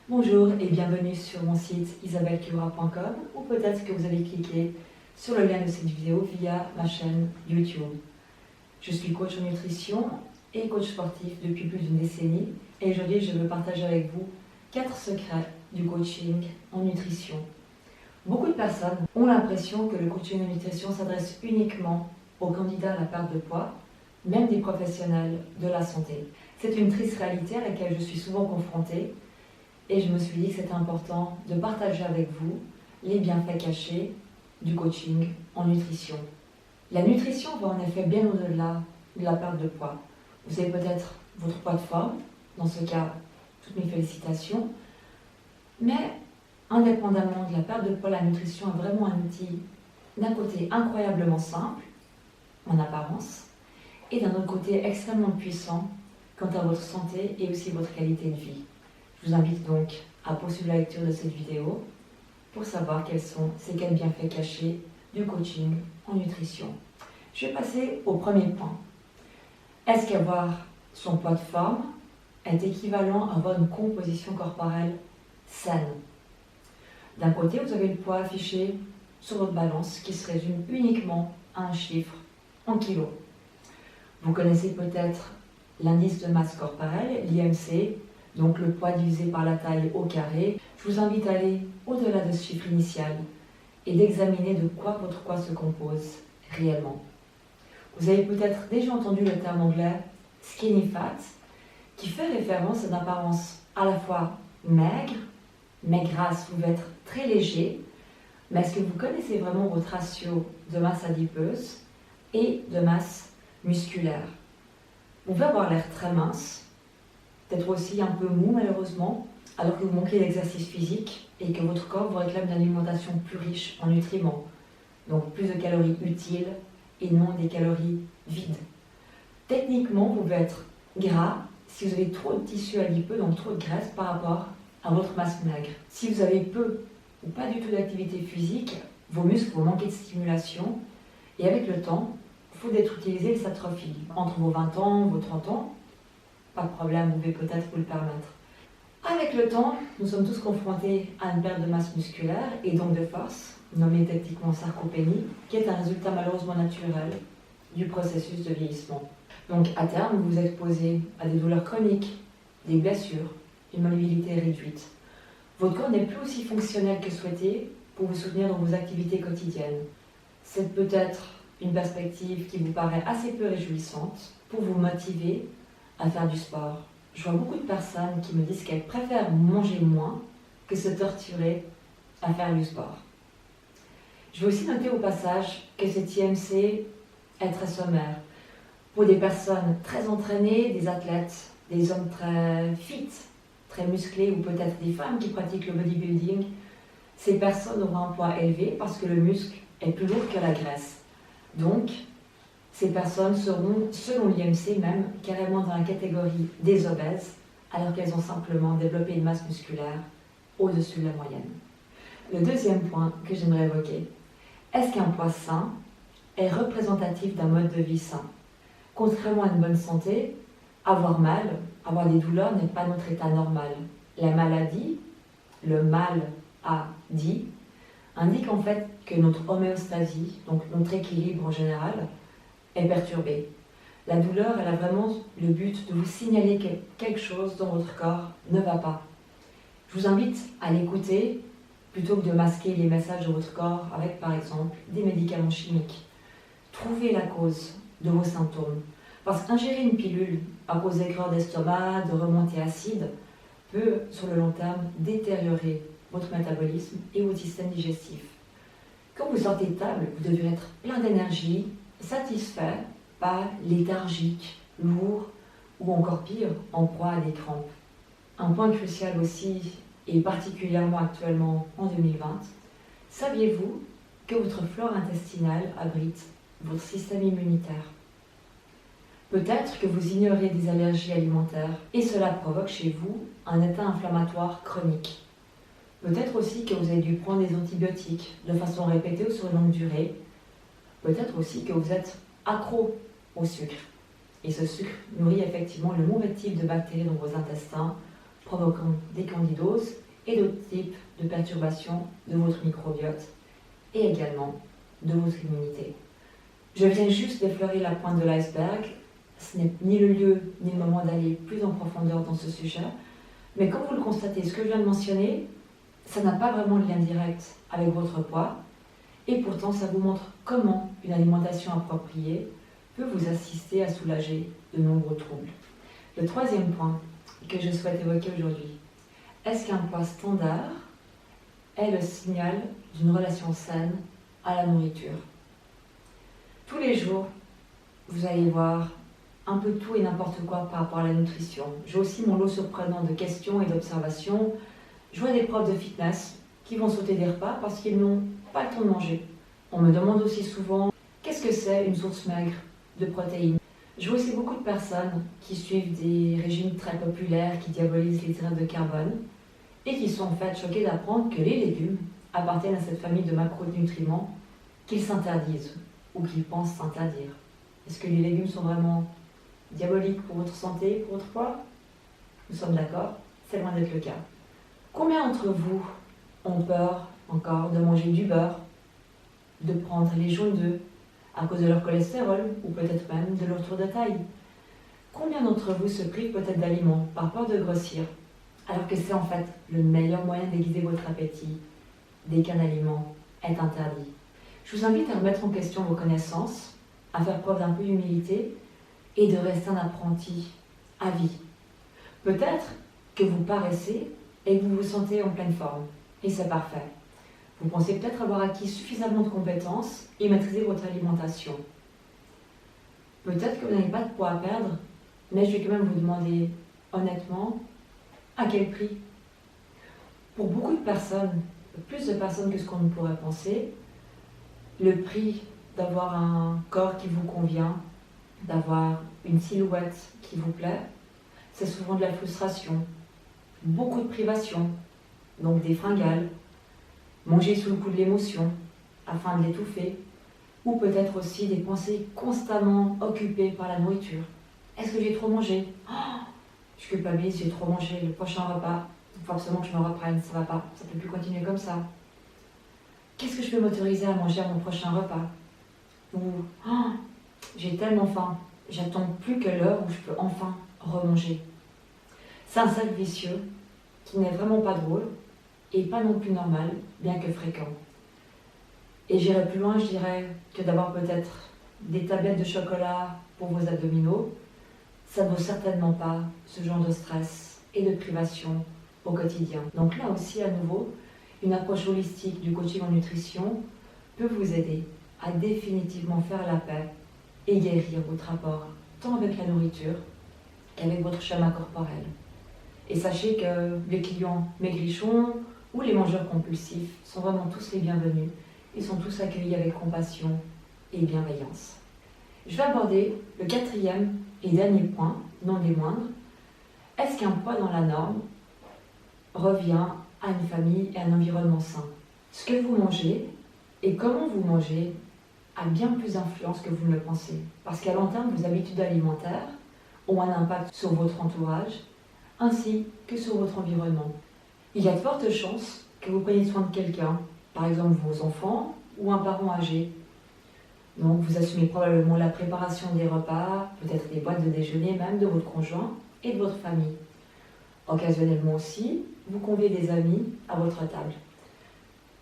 Bonjour et bienvenue sur mon site isabellekiora.com ou peut-être que vous avez cliqué sur le lien de cette vidéo via ma chaîne YouTube. Je suis coach en nutrition et coach sportif depuis plus d'une décennie et aujourd'hui je veux partager avec vous 4 secrets du coaching en nutrition. Beaucoup de personnes ont l'impression que le coaching en nutrition s'adresse uniquement aux candidats à la perte de poids, même des professionnels de la santé. C'est une triste réalité à laquelle je suis souvent confrontée. Et je me suis dit que c'était important de partager avec vous les bienfaits cachés du coaching en nutrition. La nutrition va en effet bien au-delà de la perte de poids. Vous avez peut-être votre poids de forme, dans ce cas, toutes mes félicitations. Mais indépendamment de la perte de poids, la nutrition est vraiment un outil d'un côté incroyablement simple, en apparence, et d'un autre côté extrêmement puissant quant à votre santé et aussi votre qualité de vie. Je vous invite donc à poursuivre la lecture de cette vidéo pour savoir quels sont ces 4 bienfaits cachés du coaching en nutrition. Je vais passer au premier point. Est-ce qu'avoir son poids de forme est équivalent à avoir une composition corporelle saine? D'un côté, vous avez le poids affiché sur votre balance qui se résume uniquement à un chiffre en kilos. Vous connaissez peut-être l'indice de masse corporelle, l'IMC, donc le poids divisé par la taille au carré. Je vous invite à aller au-delà de ce chiffre initial et d'examiner de quoi votre poids se compose réellement. Vous avez peut-être déjà entendu le terme anglais skinny fat, qui fait référence à une apparence à la fois maigre, mais grasse, vous pouvez être très léger, mais est-ce que vous connaissez vraiment votre ratio de masse adipeuse et de masse musculaire? Vous pouvez avoir l'air très mince, peut-être aussi un peu mou malheureusement, alors que vous manquez d'exercice physique et que votre corps vous réclame une alimentation plus riche en nutriments. Donc plus de calories utiles et non des calories vides. Techniquement, vous pouvez être gras si vous avez trop de tissu adipeux, donc trop de graisse par rapport à votre masse maigre. Si vous avez peu ou pas du tout d'activité physique, vos muscles vont manquer de stimulation et avec le temps, il faut d'être utilisé, ça s'atrophie. Entre vos 20 ans, vos 30 ans, pas de problème, vous pouvez peut-être vous le permettre. Avec le temps, nous sommes tous confrontés à une perte de masse musculaire et donc de force, nommée techniquement sarcopénie, qui est un résultat malheureusement naturel du processus de vieillissement. Donc à terme, vous vous exposez à des douleurs chroniques, des blessures, une mobilité réduite. Votre corps n'est plus aussi fonctionnel que souhaité pour vous soutenir dans vos activités quotidiennes. C'est peut-être une perspective qui vous paraît assez peu réjouissante pour vous motiver à faire du sport. Je vois beaucoup de personnes qui me disent qu'elles préfèrent manger moins que se torturer à faire du sport. Je vais aussi noter au passage que cet IMC est très sommaire. Pour des personnes très entraînées, des athlètes, des hommes très fit, très musclés ou peut-être des femmes qui pratiquent le bodybuilding, ces personnes auront un poids élevé parce que le muscle est plus lourd que la graisse. Donc, ces personnes seront, selon l'IMC même, carrément dans la catégorie des obèses, alors qu'elles ont simplement développé une masse musculaire au-dessus de la moyenne. Le deuxième point que j'aimerais évoquer, est-ce qu'un poids sain est représentatif d'un mode de vie sain? Contrairement à une bonne santé, avoir mal, avoir des douleurs n'est pas notre état normal. La maladie, le mal à dit, indique en fait que notre homéostasie, donc notre équilibre en général, est perturbée. La douleur, elle a vraiment le but de vous signaler que quelque chose dans votre corps ne va pas. Je vous invite à l'écouter plutôt que de masquer les messages de votre corps avec, par exemple, des médicaments chimiques. Trouvez la cause de vos symptômes. Parce qu'ingérer une pilule à cause d'aigreur d'estomac, de remontée acide, peut, sur le long terme, détériorer votre métabolisme et votre système digestif. Quand vous sortez de table, vous devez être plein d'énergie, satisfait, pas léthargique, lourd ou encore pire, en proie à des crampes. Un point crucial aussi, et particulièrement actuellement en 2020, saviez-vous que votre flore intestinale abrite votre système immunitaire? Peut-être que vous ignorez des allergies alimentaires et cela provoque chez vous un état inflammatoire chronique. Peut-être aussi que vous avez dû prendre des antibiotiques de façon répétée ou sur une longue durée. Peut-être aussi que vous êtes accro au sucre. Et ce sucre nourrit effectivement le mauvais type de bactéries dans vos intestins, provoquant des candidoses et d'autres types de perturbations de votre microbiote et également de votre immunité. Je viens juste d'effleurer la pointe de l'iceberg. Ce n'est ni le lieu ni le moment d'aller plus en profondeur dans ce sujet, mais comme vous le constatez, ce que je viens de mentionner, ça n'a pas vraiment de lien direct avec votre poids, et pourtant ça vous montre comment une alimentation appropriée peut vous assister à soulager de nombreux troubles. Le troisième point que je souhaite évoquer aujourd'hui, est-ce qu'un poids standard est le signal d'une relation saine à la nourriture? Tous les jours, vous allez voir un peu tout et n'importe quoi par rapport à la nutrition. J'ai aussi mon lot surprenant de questions et d'observations. Je vois des profs de fitness qui vont sauter des repas parce qu'ils n'ont pas le temps de manger. On me demande aussi souvent qu'est-ce que c'est une source maigre de protéines. Je vois aussi beaucoup de personnes qui suivent des régimes très populaires, qui diabolisent les hydrates de carbone et qui sont en fait choquées d'apprendre que les légumes appartiennent à cette famille de macronutriments qu'ils s'interdisent ou qu'ils pensent s'interdire. Est-ce que les légumes sont vraiment diaboliques pour votre santé, pour votre poids? Nous sommes d'accord, c'est loin d'être le cas. Combien d'entre vous ont peur encore de manger du beurre, de prendre les jaunes d'œufs à cause de leur cholestérol ou peut-être même de leur tour de taille? Combien d'entre vous se privent peut-être d'aliments par peur de grossir, alors que c'est en fait le meilleur moyen d'aiguiser votre appétit dès qu'un aliment est interdit? Je vous invite à remettre en question vos connaissances, à faire preuve d'un peu d'humilité et de rester un apprenti à vie. Peut-être que vous paraissez et que vous vous sentez en pleine forme, et c'est parfait. Vous pensez peut-être avoir acquis suffisamment de compétences et maîtriser votre alimentation. Peut-être que vous n'avez pas de poids à perdre, mais je vais quand même vous demander honnêtement, à quel prix? Pour beaucoup de personnes, plus de personnes que ce qu'on pourrait penser, le prix d'avoir un corps qui vous convient, d'avoir une silhouette qui vous plaît, c'est souvent de la frustration, beaucoup de privation, donc des fringales, manger sous le coup de l'émotion afin de l'étouffer, ou peut-être aussi des pensées constamment occupées par la nourriture. Est-ce que j'ai trop mangé? Je culpabilise, j'ai trop mangé, le prochain repas, il faut absolument que je me reprenne, ça va pas, ça peut plus continuer comme ça. Qu'est-ce que je peux m'autoriser à manger à mon prochain repas? Ou j'ai tellement faim, j'attends plus que l'heure où je peux enfin remanger. C'est un cercle vicieux qui n'est vraiment pas drôle et pas non plus normal, bien que fréquent. Et j'irai plus loin, je dirais que d'avoir peut-être des tablettes de chocolat pour vos abdominaux, ça ne vaut certainement pas ce genre de stress et de privation au quotidien. Donc là aussi, à nouveau, une approche holistique du coaching en nutrition peut vous aider à définitivement faire la paix et guérir votre rapport tant avec la nourriture qu'avec votre schéma corporel. Et sachez que les clients maigrichons ou les mangeurs compulsifs sont vraiment tous les bienvenus. Ils sont tous accueillis avec compassion et bienveillance. Je vais aborder le quatrième et dernier point, non des moindres. Est-ce qu'un poids dans la norme revient à une famille et à un environnement sain? Ce que vous mangez et comment vous mangez a bien plus d'influence que vous ne le pensez. Parce qu'à long terme, vos habitudes alimentaires ont un impact sur votre entourage ainsi que sur votre environnement. Il y a de fortes chances que vous preniez soin de quelqu'un, par exemple vos enfants ou un parent âgé. Donc vous assumez probablement la préparation des repas, peut-être des boîtes de déjeuner même de votre conjoint et de votre famille. Occasionnellement aussi, vous conviez des amis à votre table.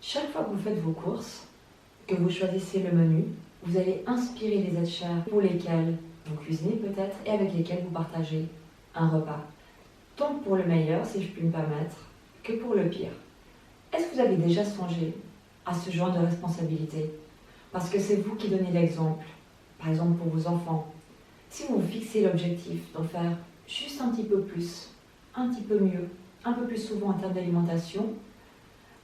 Chaque fois que vous faites vos courses, que vous choisissez le menu, vous allez inspirer les êtres chers pour lesquels vous cuisinez peut-être et avec lesquels vous partagez un repas. Tant pour le meilleur, si je puis me permettre, que pour le pire. Est-ce que vous avez déjà songé à ce genre de responsabilité? Parce que c'est vous qui donnez l'exemple, par exemple pour vos enfants. Si vous vous fixez l'objectif d'en faire juste un petit peu plus, un petit peu mieux, un peu plus souvent en termes d'alimentation,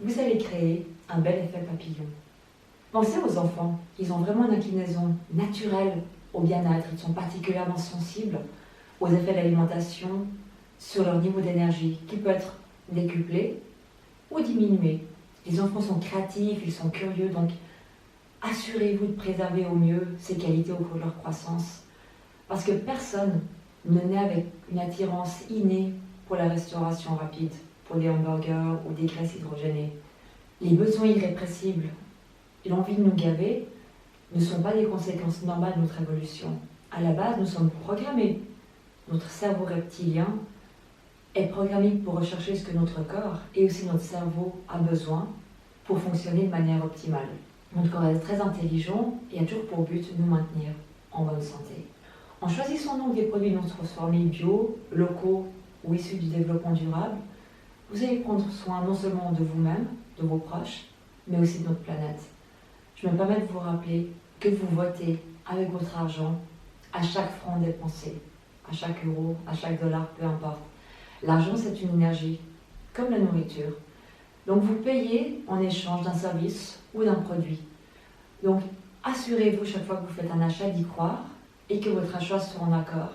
vous allez créer un bel effet papillon. Pensez aux enfants, ils ont vraiment une inclinaison naturelle au bien-être, ils sont particulièrement sensibles aux effets de l'alimentation sur leur niveau d'énergie, qui peut être décuplé ou diminué. Les enfants sont créatifs, ils sont curieux, donc assurez-vous de préserver au mieux ces qualités au cours de leur croissance, parce que personne ne naît avec une attirance innée pour la restauration rapide, pour des hamburgers ou des graisses hydrogénées. Les besoins irrépressibles et l'envie de nous gaver ne sont pas des conséquences normales de notre évolution. À la base, nous sommes programmés. Notre cerveau reptilien est programmé pour rechercher ce que notre corps et aussi notre cerveau a besoin pour fonctionner de manière optimale. Notre corps est très intelligent et a toujours pour but de nous maintenir en bonne santé. En choisissant donc des produits non transformés bio, locaux ou issus du développement durable, vous allez prendre soin non seulement de vous-même, de vos proches, mais aussi de notre planète. Je me permets de vous rappeler que vous votez avec votre argent à chaque franc dépensé, à chaque euro, à chaque dollar, peu importe. L'argent, c'est une énergie, comme la nourriture. Donc vous payez en échange d'un service ou d'un produit. Donc assurez-vous chaque fois que vous faites un achat d'y croire et que votre achat soit en accord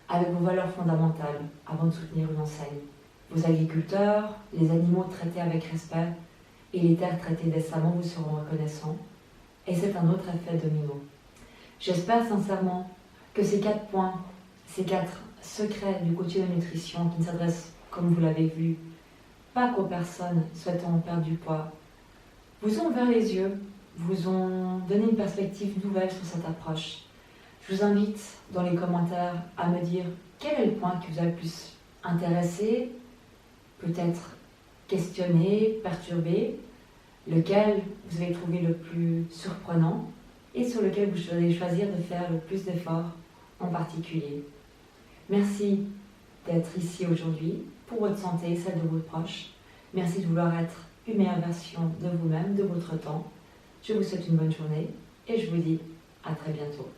avec vos valeurs fondamentales avant de soutenir une enseigne. Vos agriculteurs, les animaux traités avec respect et les terres traitées décemment vous seront reconnaissants. Et c'est un autre effet domino. J'espère sincèrement que ces 4 points, ces 4 secrets du coaching de nutrition qui ne s'adressent, comme vous l'avez vu, pas qu'aux personnes souhaitant perdre du poids, vous ont ouvert les yeux, vous ont donné une perspective nouvelle sur cette approche. Je vous invite dans les commentaires à me dire quel est le point qui vous a le plus intéressé, peut-être questionné, perturbé, lequel vous avez trouvé le plus surprenant et sur lequel vous allez choisir de faire le plus d'efforts en particulier. Merci d'être ici aujourd'hui pour votre santé et celle de vos proches. Merci de vouloir être une meilleure version de vous-même, de votre temps. Je vous souhaite une bonne journée et je vous dis à très bientôt.